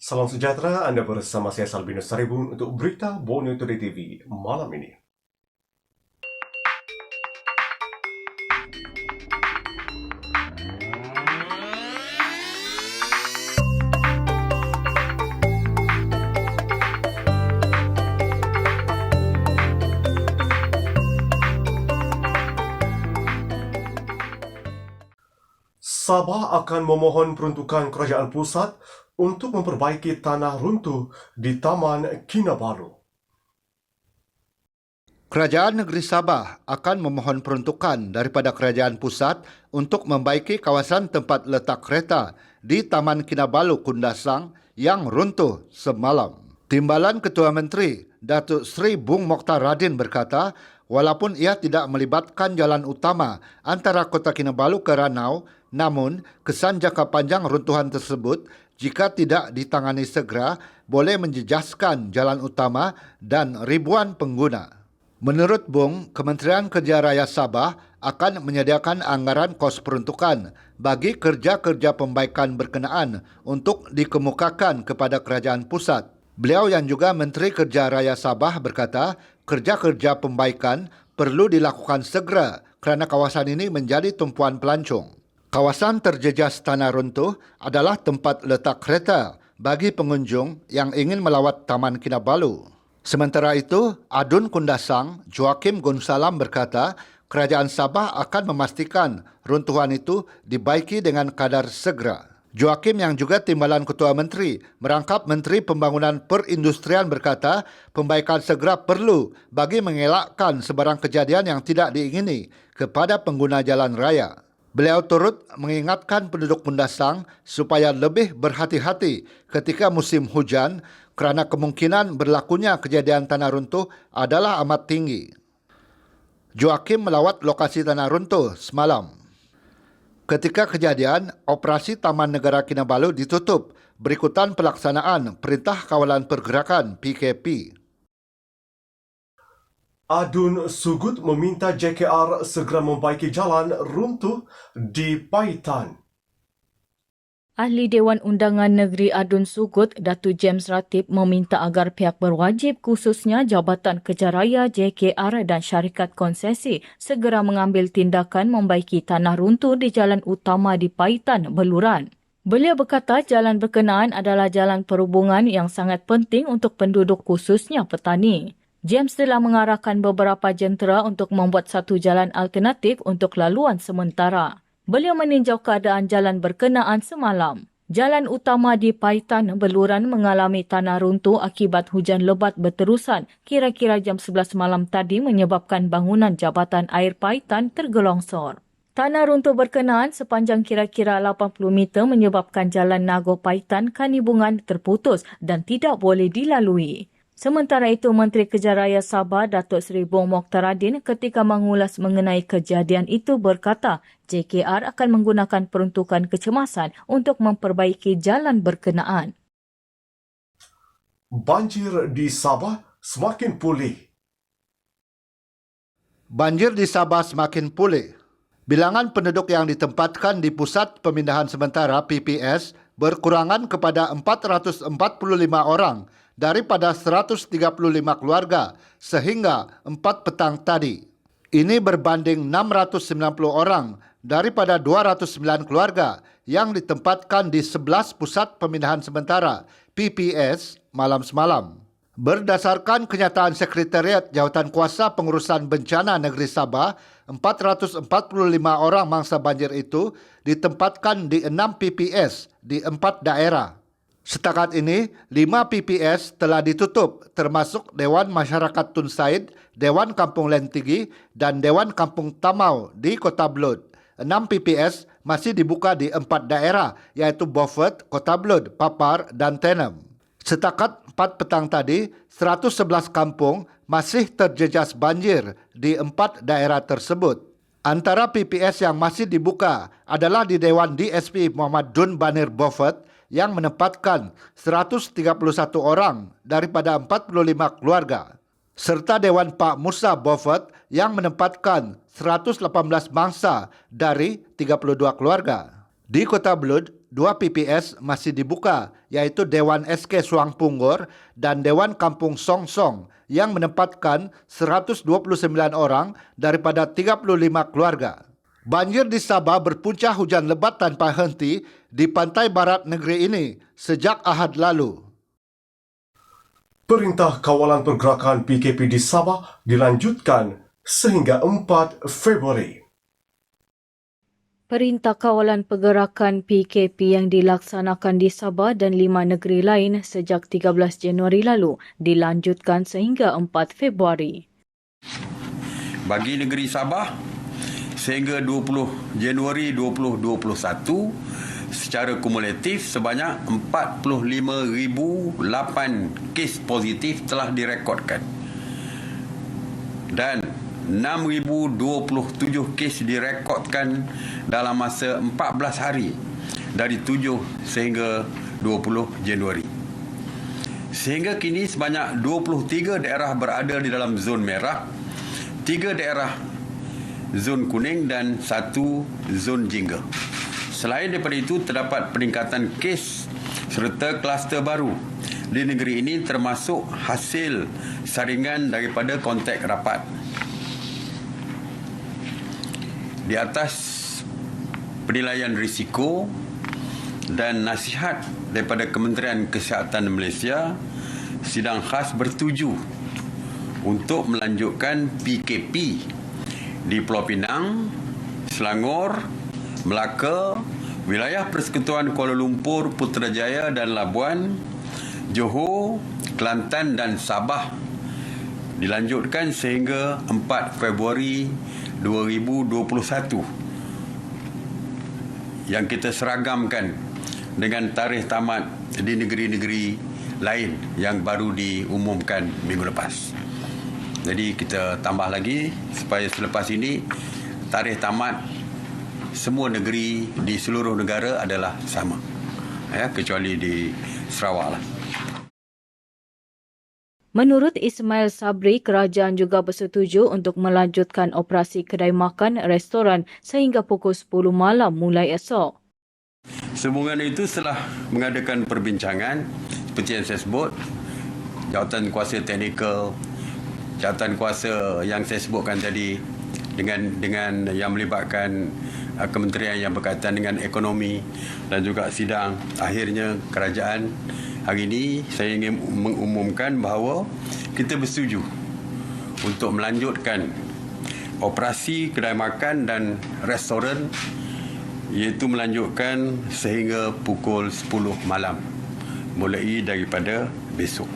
Salam sejahtera, Anda bersama saya Salbinus Saribun untuk berita Borneo Today TV malam ini. Sabah akan memohon peruntukan kerajaan pusat untuk memperbaiki tanah runtuh di Taman Kinabalu. Kerajaan Negeri Sabah akan memohon peruntukan daripada kerajaan pusat untuk membaiki kawasan tempat letak kereta di Taman Kinabalu, Kundasang yang runtuh semalam. Timbalan Ketua Menteri, Datuk Seri Bung Mokhtar Radin berkata, walaupun ia tidak melibatkan jalan utama antara Kota Kinabalu ke Ranau, namun kesan jangka panjang runtuhan tersebut jika tidak ditangani segera boleh menjejaskan jalan utama dan ribuan pengguna. Menurut Bung, Kementerian Kerja Raya Sabah akan menyediakan anggaran kos peruntukan bagi kerja-kerja pembaikan berkenaan untuk dikemukakan kepada kerajaan pusat. Beliau yang juga Menteri Kerja Raya Sabah berkata, kerja-kerja pembaikan perlu dilakukan segera kerana kawasan ini menjadi tumpuan pelancong. Kawasan terjejas tanah runtuh adalah tempat letak kereta bagi pengunjung yang ingin melawat Taman Kinabalu. Sementara itu, Adun Kundasang, Joakim Gonsalam berkata, kerajaan Sabah akan memastikan runtuhan itu dibaiki dengan kadar segera. Joakim yang juga Timbalan Ketua Menteri merangkap Menteri Pembangunan Perindustrian berkata, pembaikan segera perlu bagi mengelakkan sebarang kejadian yang tidak diingini kepada pengguna jalan raya. Beliau turut mengingatkan penduduk Kundasang supaya lebih berhati-hati ketika musim hujan kerana kemungkinan berlakunya kejadian tanah runtuh adalah amat tinggi. Joakim melawat lokasi tanah runtuh semalam. Ketika kejadian, operasi Taman Negara Kinabalu ditutup berikutan pelaksanaan Perintah Kawalan Pergerakan PKP. Adun Sugut meminta JKR segera membaiki jalan runtuh di Paitan. Ahli Dewan Undangan Negeri Adun Sugut, Datuk James Ratib meminta agar pihak berwajib khususnya Jabatan Kerja Raya, JKR dan syarikat konsesi segera mengambil tindakan membaiki tanah runtuh di jalan utama di Paitan, Beluran. Beliau berkata jalan berkenaan adalah jalan perhubungan yang sangat penting untuk penduduk khususnya petani. James telah mengarahkan beberapa jentera untuk membuat satu jalan alternatif untuk laluan sementara. Beliau meninjau keadaan jalan berkenaan semalam. Jalan utama di Paitan, Beluran mengalami tanah runtuh akibat hujan lebat berterusan kira-kira jam 11 malam tadi menyebabkan bangunan Jabatan Air Paitan tergelongsor. Tanah runtuh berkenaan sepanjang kira-kira 80 meter menyebabkan jalan Nago Paitan Kanibungan terputus dan tidak boleh dilalui. Sementara itu, Menteri Kerja Raya Sabah, Datuk Seri Bung Mokhtar Radin ketika mengulas mengenai kejadian itu berkata, JKR akan menggunakan peruntukan kecemasan untuk memperbaiki jalan berkenaan. Banjir di Sabah semakin pulih. Banjir di Sabah semakin pulih. Bilangan penduduk yang ditempatkan di Pusat Pemindahan Sementara PPS berkurangan kepada 445 orang daripada 135 keluarga sehingga 4 petang tadi. Ini berbanding 690 orang daripada 209 keluarga yang ditempatkan di 11 Pusat Pemindahan Sementara PPS malam semalam. Berdasarkan kenyataan Sekretariat Jawatankuasa Pengurusan Bencana Negeri Sabah, 445 orang mangsa banjir itu ditempatkan di 6 PPS di 4 daerah. Setakat ini, 5 PPS telah ditutup termasuk Dewan Masyarakat Tun Said, Dewan Kampung Lentigi dan Dewan Kampung Tamau di Kota Belud. 6 PPS masih dibuka di 4 daerah iaitu Beaufort, Kota Belud, Papar dan Tenem. Setakat 4 petang tadi, 111 kampung masih terjejas banjir di 4 daerah tersebut. Antara PPS yang masih dibuka adalah di Dewan DSP Muhammad Dun Banir Beaufort yang menempatkan 131 orang daripada 45 keluarga, serta Dewan Pak Musa Beaufort yang menempatkan 118 mangsa dari 32 keluarga. Di Kota Belud, Dua PPS masih dibuka, iaitu Dewan SK Suang Punggor dan Dewan Kampung Song Song yang menempatkan 129 orang daripada 35 keluarga. Banjir di Sabah berpunca hujan lebat tanpa henti di pantai barat negeri ini sejak Ahad lalu. Perintah Kawalan Pergerakan PKP di Sabah dilanjutkan sehingga 4 Februari. Perintah Kawalan Pergerakan PKP yang dilaksanakan di Sabah dan 5 negeri lain sejak 13 Januari lalu dilanjutkan sehingga 4 Februari. Bagi negeri Sabah, sehingga 20 Januari 2021, secara kumulatif sebanyak 45,008 kes positif telah direkodkan. Dan 6,027 kes direkodkan dalam masa 14 hari dari 7 sehingga 20 Januari. Sehingga kini sebanyak 23 daerah berada di dalam zon merah, 3 daerah zon kuning dan 1 zon jingga. Selain daripada itu, terdapat peningkatan kes serta kluster baru di negeri ini termasuk hasil saringan daripada kontak rapat. Di atas penilaian risiko dan nasihat daripada Kementerian Kesihatan Malaysia, sidang khas bertuju untuk melanjutkan PKP di Pulau Pinang, Selangor, Melaka, wilayah Persekutuan Kuala Lumpur, Putrajaya dan Labuan, Johor, Kelantan dan Sabah dilanjutkan sehingga 4 Februari 2021 yang kita seragamkan dengan tarikh tamat di negeri-negeri lain yang baru diumumkan minggu lepas. Jadi kita tambah lagi supaya selepas ini tarikh tamat semua negeri di seluruh negara adalah sama, kecuali di Sarawak lah. Menurut Ismail Sabri, kerajaan juga bersetuju untuk melanjutkan operasi kedai makan restoran sehingga pukul 10 malam mulai esok. Sehubungan itu setelah mengadakan perbincangan seperti yang saya sebut, jawatan kuasa teknikal, jawatan kuasa yang saya sebutkan tadi dengan yang melibatkan kementerian yang berkaitan dengan ekonomi dan juga sidang, akhirnya kerajaan hari ini saya ingin mengumumkan bahawa kita bersetuju untuk melanjutkan operasi kedai makan dan restoran, iaitu melanjutkan sehingga pukul 10 malam mulai daripada besok.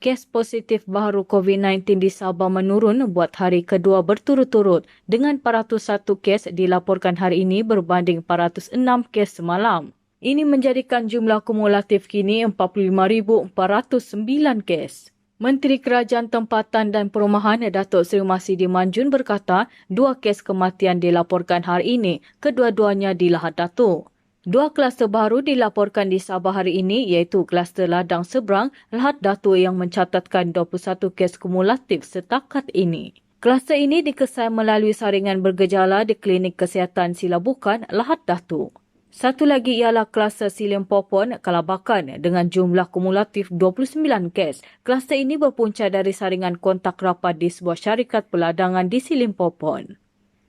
Kes positif baru COVID-19 di Sabah menurun buat hari kedua berturut-turut dengan 401 kes dilaporkan hari ini berbanding 406 kes semalam. Ini menjadikan jumlah kumulatif kini 45,409 kes. Menteri Kerajaan Tempatan dan Perumahan Datuk Seri Masidi Manjun berkata 2 kes kematian dilaporkan hari ini, kedua-duanya di Lahad Datuk. 2 kluster baru dilaporkan di Sabah hari ini iaitu kluster Ladang Seberang, Lahad Datuk yang mencatatkan 21 kes kumulatif setakat ini. Kluster ini dikesan melalui saringan bergejala di Klinik Kesihatan Silabukan, Lahad Datuk. Satu lagi ialah kluster Silim Popon, Kalabakan dengan jumlah kumulatif 29 kes. Kluster ini berpunca dari saringan kontak rapat di sebuah syarikat peladangan di Silim Popon.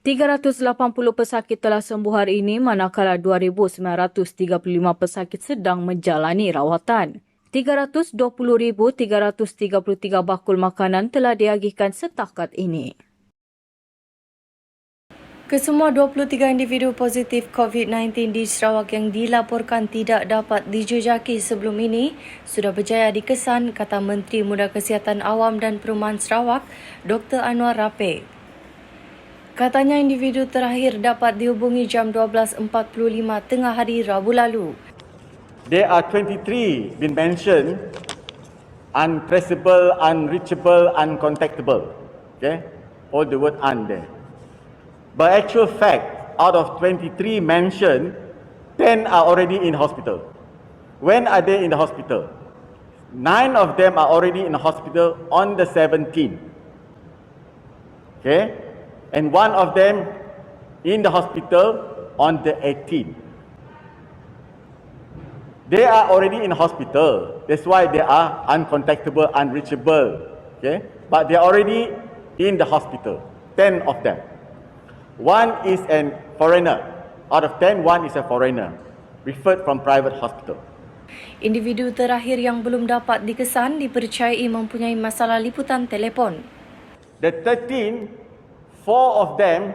380 pesakit telah sembuh hari ini manakala 2,935 pesakit sedang menjalani rawatan. 320,333 bakul makanan telah diagihkan setakat ini. Kesemua 23 individu positif COVID-19 di Sarawak yang dilaporkan tidak dapat dijejaki sebelum ini sudah berjaya dikesan, kata Menteri Muda Kesihatan Awam dan Perumahan Sarawak, Dr. Anwar Rape. Katanya individu terakhir dapat dihubungi jam 12.45 tengah hari Rabu lalu. There are 23 been mentioned, untraceable, unreachable, uncontactable. Okay, all the word "un" there. By actual fact, out of 23 mentioned, 10 are already in hospital. When are they in the hospital? 9 of them are already in the hospital on the 17th. Okay? And 1 of them in the hospital on the 18th. They are already in hospital. That's why they are uncontactable, unreachable. Okay? But they are already in the hospital. 10 of them. One is a foreigner. Out of 10, one is a foreigner. Referred from private hospital. Individu terakhir yang belum dapat dikesan dipercayai mempunyai masalah liputan telefon. The 13, 4 of them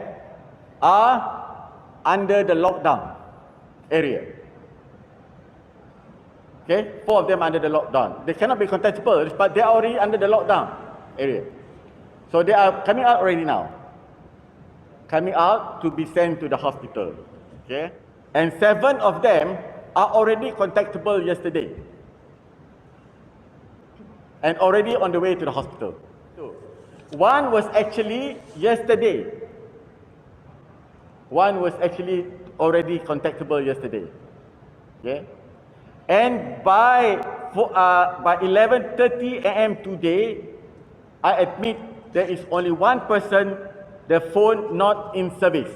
are under the lockdown area. Okay, 4 of them under the lockdown. They cannot be contactable, but they are already under the lockdown area. So they are coming out already now. Coming out to be sent to the hospital. Okay, and 7 of them are already contactable yesterday. And already on the way to the hospital. One was actually yesterday. One was actually already contactable yesterday. Okay. And by 11:30 a.m. today, I admit there is only one person, the phone not in service.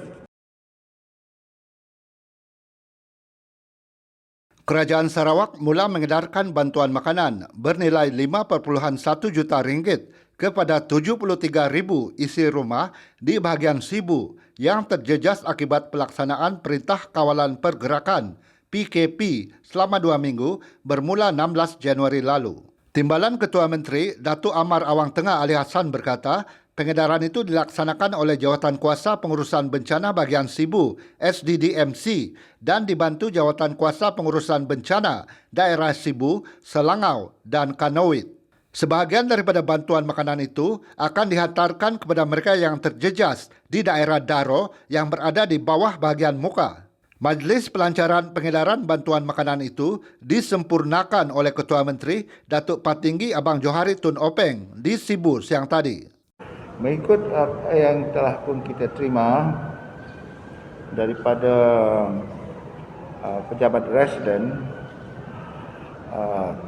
Kerajaan Sarawak mula mengedarkan bantuan makanan bernilai 5.1 juta ringgit kepada 73,000 isi rumah di bahagian Sibu yang terjejas akibat pelaksanaan Perintah Kawalan Pergerakan PKP selama 2 minggu bermula 16 Januari lalu. Timbalan Ketua Menteri Datuk Amar Awang Tengah Ali Hassan berkata, pengedaran itu dilaksanakan oleh Jawatan Kuasa Pengurusan Bencana Bahagian Sibu SDDMC dan dibantu Jawatan Kuasa Pengurusan Bencana Daerah Sibu, Selangau dan Kanowit. Sebahagian daripada bantuan makanan itu akan dihantarkan kepada mereka yang terjejas di daerah Daro yang berada di bawah bahagian muka. Majlis pelancaran pengedaran bantuan makanan itu disempurnakan oleh Ketua Menteri Datuk Patinggi Abang Johari Tun Openg di Sibu siang tadi. Mengikut apa yang telah pun kita terima daripada pejabat residen,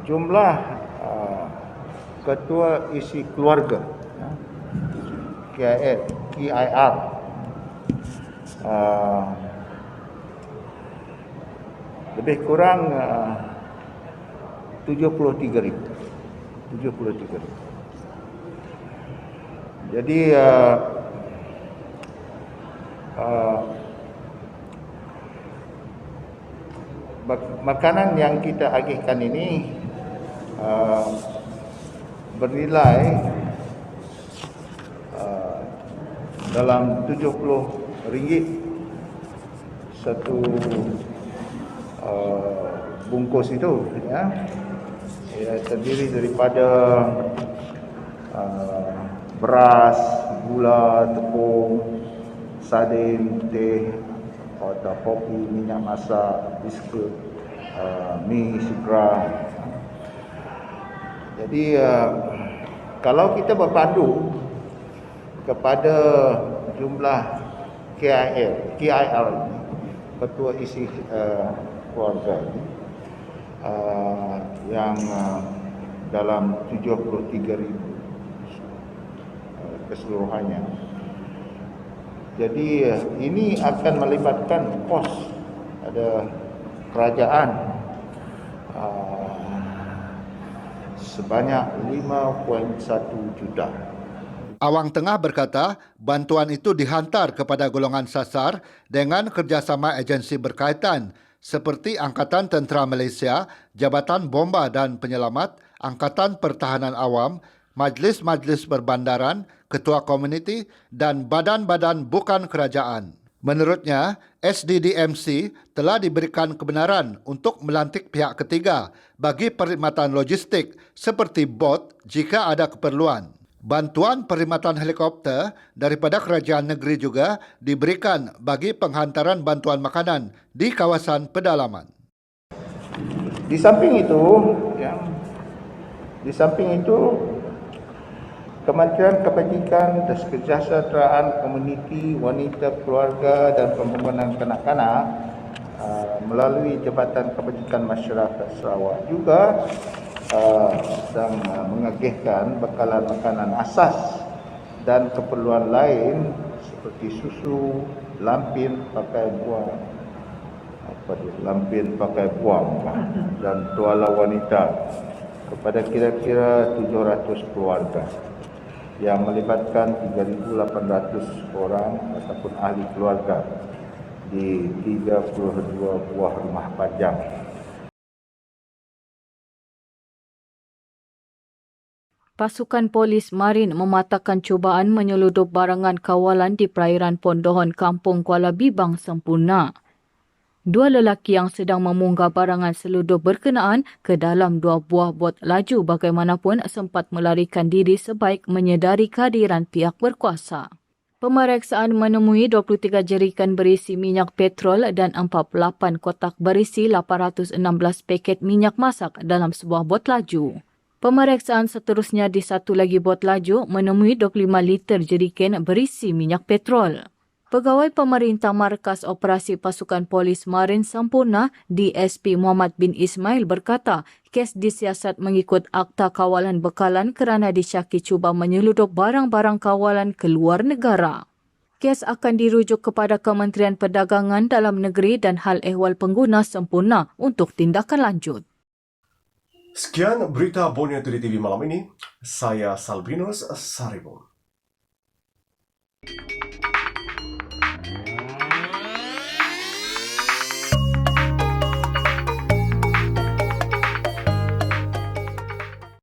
jumlah ketua isi keluarga KIR lebih kurang 73,000. Jadi makanan yang kita agihkan ini bernilai dalam RM70 satu bungkus itu, ya. Ia terdiri daripada beras, gula, tepung, sardin, teh, atau kopi, minyak masak, biskut, mi, segera. Jadi kalau kita berpandu kepada jumlah KIR ketua isi keluarga ini, yang dalam 73,000 keseluruhannya. Jadi ini akan melibatkan kos ada kerajaan sebanyak 5.1 juta. Awang Tengah berkata, bantuan itu dihantar kepada golongan sasar dengan kerjasama agensi berkaitan seperti Angkatan Tentera Malaysia, Jabatan Bomba dan Penyelamat, Angkatan Pertahanan Awam, Majlis-Majlis Berbandaran, Ketua Komuniti dan badan-badan bukan kerajaan. Menurutnya, SDDMC telah diberikan kebenaran untuk melantik pihak ketiga bagi perkhidmatan logistik seperti bot jika ada keperluan. Bantuan perkhidmatan helikopter daripada kerajaan negeri juga diberikan bagi penghantaran bantuan makanan di kawasan pedalaman. Di samping itu, Kementerian Kebajikan dan Kesejahteraan Komuniti, Wanita, Keluarga dan Pembangunan Kanak-kanak melalui Jabatan Kebajikan Masyarakat Sarawak juga sedang mengagihkan bekalan makanan asas dan keperluan lain seperti susu, lampin pakai buang, dan tuala wanita kepada kira-kira 700 keluarga yang melibatkan 3,800 orang ataupun ahli keluarga di 32 buah rumah pajang. Pasukan Polis Marin mematahkan cubaan menyeludup barangan kawalan di perairan Pondohon, Kampung Kuala Bibang sempurna. Dua lelaki yang sedang memunggah barangan seludup berkenaan ke dalam 2 buah bot laju bagaimanapun sempat melarikan diri sebaik menyedari kehadiran pihak berkuasa. Pemeriksaan menemui 23 jerikan berisi minyak petrol dan 48 kotak berisi 816 paket minyak masak dalam sebuah bot laju. Pemeriksaan seterusnya di satu lagi bot laju menemui 25 liter jeriken berisi minyak petrol. Pegawai Pemerintah Markas Operasi Pasukan Polis Marin Sempurna DSP Muhammad bin Ismail berkata kes disiasat mengikut Akta Kawalan Bekalan kerana disyaki cuba menyeludup barang-barang kawalan ke luar negara. Kes akan dirujuk kepada Kementerian Perdagangan Dalam Negeri dan Hal Ehwal Pengguna Sempurna untuk tindakan lanjut. Sekian berita Borneo Today TV malam ini. Saya Salvinus Saribun.